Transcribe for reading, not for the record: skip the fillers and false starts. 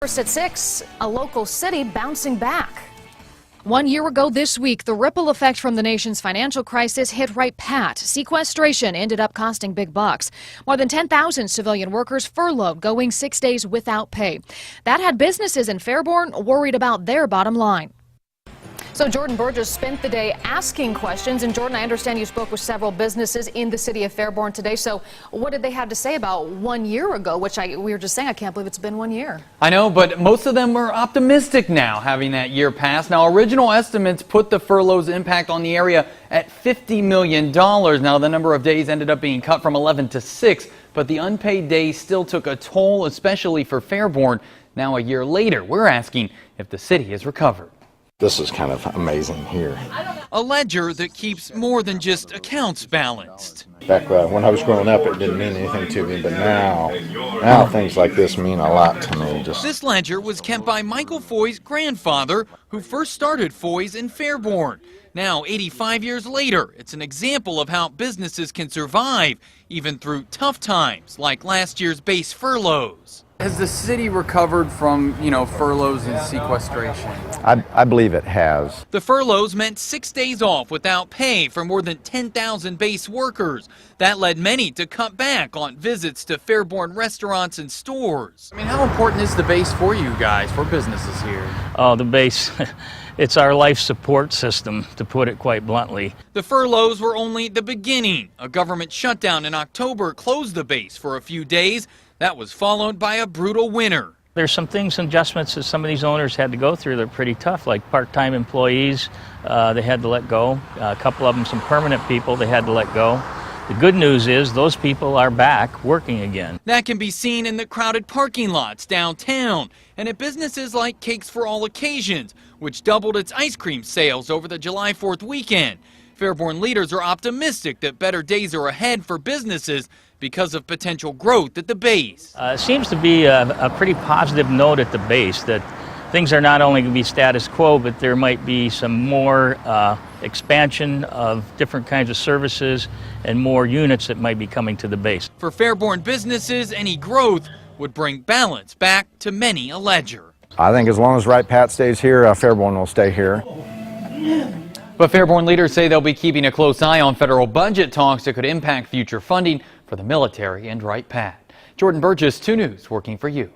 First at 6, a local city bouncing back. 1 year ago this week, the ripple effect from the nation's financial crisis hit right pat. Sequestration ended up costing big bucks. More than 10,000 civilian workers furloughed, going 6 days without pay. That had businesses in Fairborn worried about their bottom line. So Jordan Burgess spent the day asking questions. And Jordan, I understand you spoke with several businesses in the city of Fairborn today. So what did they have to say about 1 year ago, which we were just saying, I can't believe it's been 1 year. I know, but most of them are optimistic now, having that year pass. Now, original estimates put the furloughs impact on the area at $50 million. Now, the number of days ended up being cut from 11 to 6, but the unpaid days still took a toll, especially for Fairborn. Now, a year later, we're asking if the city has recovered. This is kind of amazing here. A ledger that keeps more than just accounts balanced. Back when I was growing up, it didn't mean anything to me, but now things like this mean a lot to me. This ledger was kept by Michael Foy's grandfather, who first started Foy's in Fairborn. Now, 85 years later, it's an example of how businesses can survive, even through tough times, like last year's base furloughs. Has the city recovered from, furloughs and sequestration? I believe it has. The furloughs meant 6 days off without pay for more than 10,000 base workers. That led many to cut back on visits to Fairborn restaurants and stores. I mean, how important is the base for you guys, for businesses here? Oh, the base. It's our life support system, to put it quite bluntly. The furloughs were only the beginning. A government shutdown in October closed the base for a few days. That was followed by a brutal winter. There's some things, adjustments that some of these owners had to go through that are pretty tough, like part-time employees, they had to let go. A couple of them, some permanent people, they had to let go. The good news is those people are back working again. That can be seen in the crowded parking lots downtown and at businesses like Cakes for All Occasions, which doubled its ice cream sales over the July 4th weekend. Fairborn leaders are optimistic that better days are ahead for businesses because of potential growth at the base. It seems to be a pretty positive note at the base that things are not only going to be status quo, but there might be some more expansion of different kinds of services and more units that might be coming to the base. For Fairborn businesses, any growth would bring balance back to many a ledger. I think as long as Right Pat stays here, Fairborn will stay here. But Fairborn leaders say they'll be keeping a close eye on federal budget talks that could impact future funding for the military and Right Pat. Jordan Burgess, 2 News, working for you.